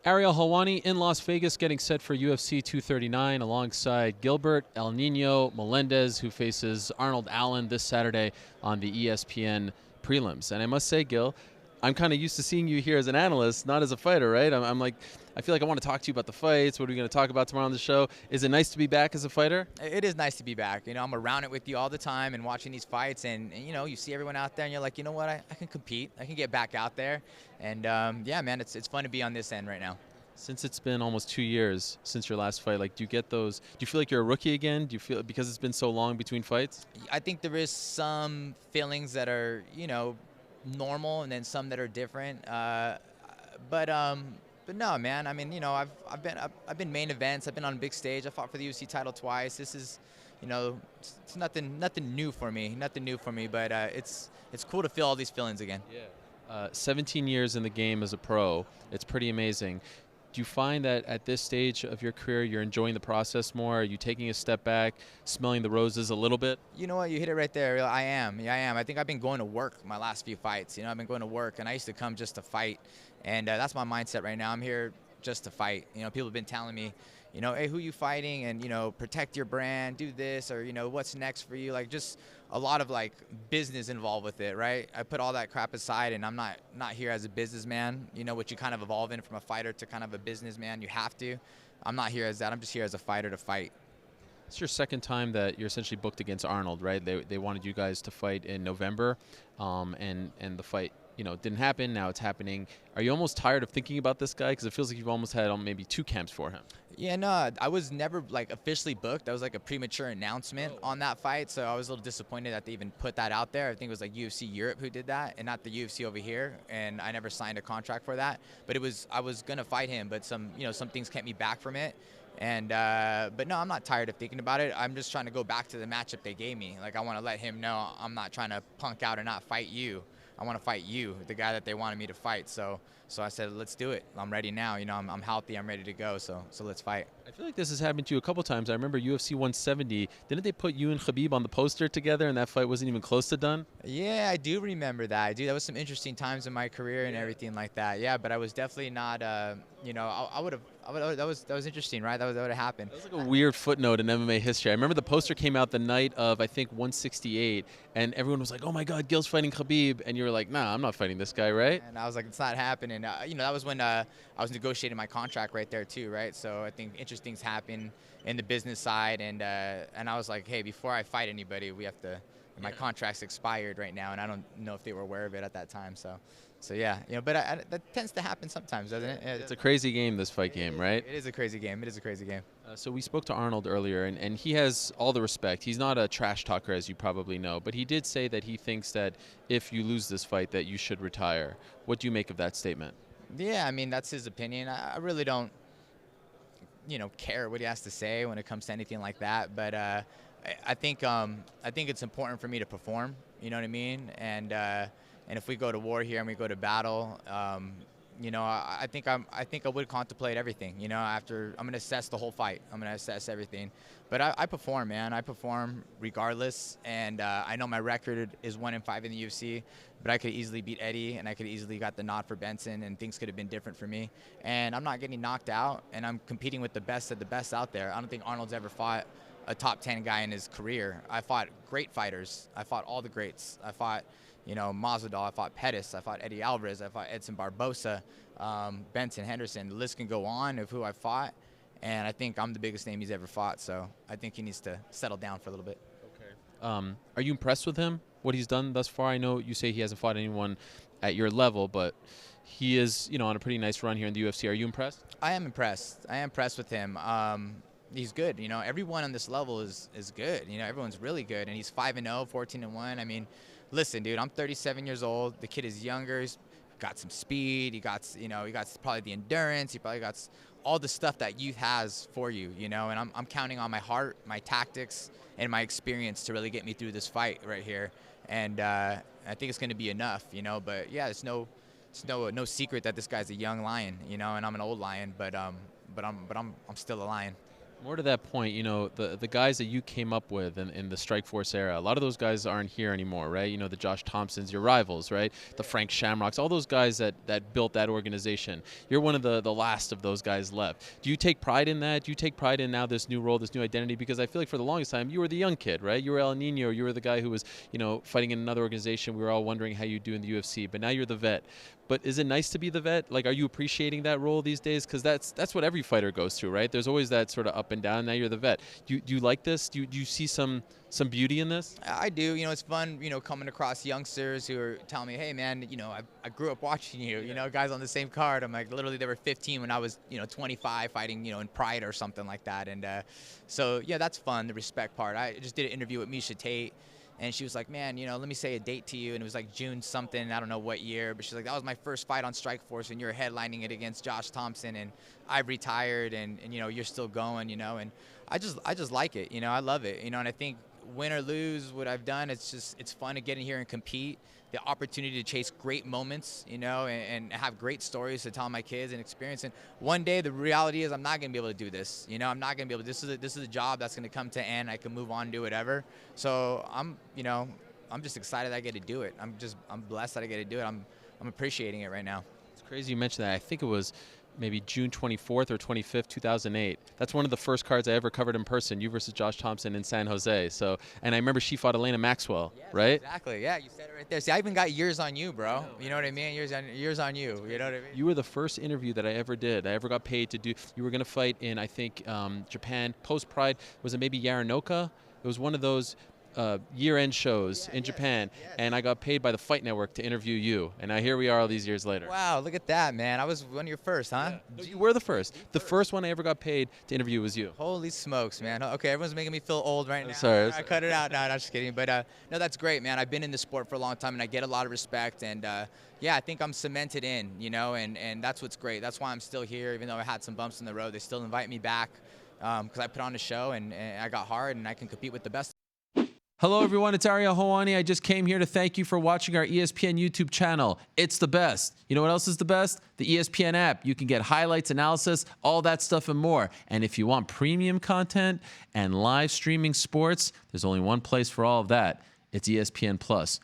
Ariel Helwani in Las Vegas getting set for UFC 239 alongside Gilbert El Nino Melendez, who faces Arnold Allen this Saturday on the ESPN prelims. And I must say, Gil, I'm kind of used to seeing you here as an analyst, not as a fighter, right? I'm like, I feel like I want to talk to you about the fights. What are we going to talk about tomorrow on the show? Is it nice to be back as a fighter? It is nice to be back. I'm around it with you all the time and watching these fights, and you see everyone out there, and you're like, you know what, I can compete. I can get back out there, and yeah, man, it's fun to be on this end right now. Since it's been almost 2 years since your last fight, like, do you get those? Do you feel like you're a rookie again? Do you feel because it's been so long between fights? I think there is some feelings that are, normal, and then some that are different. But no, man. I mean, I've been main events. I've been on a big stage. I fought for the UFC title twice. This is, it's nothing new for me. Nothing new for me. But it's cool to feel all these feelings again. Yeah. 17 years in the game as a pro. It's pretty amazing. Do you find that at this stage of your career, you're enjoying the process more? Are you taking a step back, smelling the roses a little bit? You know what? You hit it right there. I am. Yeah, I am. I think I've been going to work my last few fights. I've been going to work, and I used to come just to fight. And that's my mindset right now. I'm here just to fight. People have been telling me, hey, who you fighting? And, protect your brand, do this, or, what's next for you? Like, just a lot of, like, business involved with it, right? I put all that crap aside, and I'm not here as a businessman, what you kind of evolve in from a fighter to kind of a businessman. You have to. I'm not here as that. I'm just here as a fighter to fight. It's your second time that you're essentially booked against Arnold, right? They wanted you guys to fight in November, and the fight, didn't happen. Now it's happening. Are you almost tired of thinking about this guy? Because it feels like you've almost had maybe two camps for him. Yeah, no, I was never, like, officially booked. That was like a premature announcement on that fight, so I was a little disappointed that they even put that out there. I think it was like UFC Europe who did that, and not the UFC over here, and I never signed a contract for that. But I was gonna fight him, but some things kept me back from it. And but no, I'm not tired of thinking about it. I'm just trying to go back to the matchup they gave me. Like, I want to let him know I'm not trying to punk out and not fight you. I want to fight you, the guy that they wanted me to fight. So I said, let's do it. I'm ready now. I'm healthy. I'm ready to go. So let's fight. I feel like this has happened to you a couple times. I remember UFC 170. Didn't they put you and Khabib on the poster together, and that fight wasn't even close to done? Yeah, I do remember that. I do. That was some interesting times in my career and everything like that. Yeah, but I was definitely not. I would have. That was interesting, right? That would have happened. That was like a weird footnote in MMA history. I remember the poster came out the night of, I think, 168, and everyone was like, "Oh my God, Gil's fighting Khabib," and you were like, "Nah, I'm not fighting this guy, right?" And I was like, "It's not happening." That was when I was negotiating my contract right there too, right? So I think interesting things happen in the business side, and I was like, "Hey, before I fight anybody, we have to." My contract's expired right now, and I don't know if they were aware of it at that time. So yeah, but that tends to happen sometimes, doesn't it? It's a crazy game, this fight game, right? It is a crazy game. It is a crazy game. So we spoke to Arnold earlier, and he has all the respect. He's not a trash talker, as you probably know, but he did say that he thinks that if you lose this fight, that you should retire. What do you make of that statement? Yeah, I mean, that's his opinion. I really don't, care what he has to say when it comes to anything like that. But I think it's important for me to perform. You know what I mean? And if we go to war here and we go to battle, I think I would contemplate everything. After I'm gonna assess the whole fight. I'm gonna assess everything. But I perform, man. I perform regardless. And I know my record is 1-5 in the UFC, but I could easily beat Eddie, and I could easily got the nod for Benson, and things could have been different for me. And I'm not getting knocked out, and I'm competing with the best of the best out there. I don't think Arnold's ever fought a top 10 guy in his career. I fought great fighters. I fought all the greats. I fought, Masvidal. I fought Pettis. I fought Eddie Alvarez. I fought Edson Barbosa, Benson Henderson. The list can go on of who I fought, and I think I'm the biggest name he's ever fought. So I think he needs to settle down for a little bit. Okay. Are you impressed with him? What he's done thus far? I know you say he hasn't fought anyone at your level, but he is, on a pretty nice run here in the UFC. Are you impressed? I am impressed. I am impressed with him. He's good. Everyone on this level is good. Everyone's really good, and he's 5-0, 14-1. I mean, listen, dude, I'm 37 years old. The kid is younger. He's got some speed. He got probably the endurance. He probably got all the stuff that youth has for you, and I'm counting on my heart, my tactics, and my experience to really get me through this fight right here. And I think it's going to be enough, But yeah, it's no secret that this guy's a young lion, and I'm an old lion, but I'm still a lion. More to that point, the guys that you came up with in the Strikeforce era, a lot of those guys aren't here anymore, right? The Josh Thompsons, your rivals, right? The Frank Shamrocks, all those guys that built that organization. You're one of the last of those guys left. Do you take pride in that? Do you take pride in now this new role, this new identity? Because I feel like for the longest time, you were the young kid, right? You were El Nino. You were the guy who was, fighting in another organization. We were all wondering how you do in the UFC, but now you're the vet. But is it nice to be the vet? Like, are you appreciating that role these days? Because that's what every fighter goes through, right? There's always that sort of up and down. Now you're the vet. Do you like this? Do you see some beauty in this? I do. It's fun, coming across youngsters who are telling me, hey, man, I grew up watching you, guys on the same card. I'm like, literally, they were 15 when I was, 25 fighting, in Pride or something like that. And so, yeah, that's fun, the respect part. I just did an interview with Misha Tate. And she was like, man, let me say a date to you. And it was like June something, I don't know what year. But she's like, that was my first fight on Strikeforce, and you're headlining it against Josh Thompson. And I've retired, and you're still going, And I just like it, I love it, And I think win or lose what I've done, it's fun to get in here and compete. The opportunity to chase great moments, and have great stories to tell my kids and experience. And one day, the reality is I'm not going to be able to do this. I'm not going to be able to. This is a job that's going to come to end. I can move on and do whatever. So I'm just excited that I get to do it. I'm blessed that I get to do it. I'm appreciating it right now. It's crazy you mentioned that. I think it was maybe June 24th or 25th, 2008. That's one of the first cards I ever covered in person, you versus Josh Thompson in San Jose. So, and I remember she fought Elena Maxwell, yes, right? Exactly. Yeah, you said it right there. See, I even got years on you, bro. You know what I mean? Years on you. You know what I mean? You were the first interview that I ever did. I ever got paid to do. You were going to fight in, I think, Japan, post-Pride. Was it maybe Yaranoka? It was one of those year-end shows in Japan, and I got paid by the Fight Network to interview you, and now here we are all these years later. Wow, look at that, man. I was one of your first, huh? Yeah. You were the first. The first one I ever got paid to interview was you. Holy smokes, man. Okay, everyone's making me feel old right now. Sorry. I cut it out. No, I'm just kidding. But no, that's great, man. I've been in the sport for a long time, and I get a lot of respect, and yeah, I think I'm cemented in, and that's what's great. That's why I'm still here, even though I had some bumps in the road. They still invite me back because I put on a show, and I got hard, and I can compete with the best. Hello, everyone. It's Ariel Helwani. I just came here to thank you for watching our ESPN YouTube channel. It's the best. You know what else is the best? The ESPN app. You can get highlights, analysis, all that stuff and more. And if you want premium content and live streaming sports, there's only one place for all of that. It's ESPN Plus.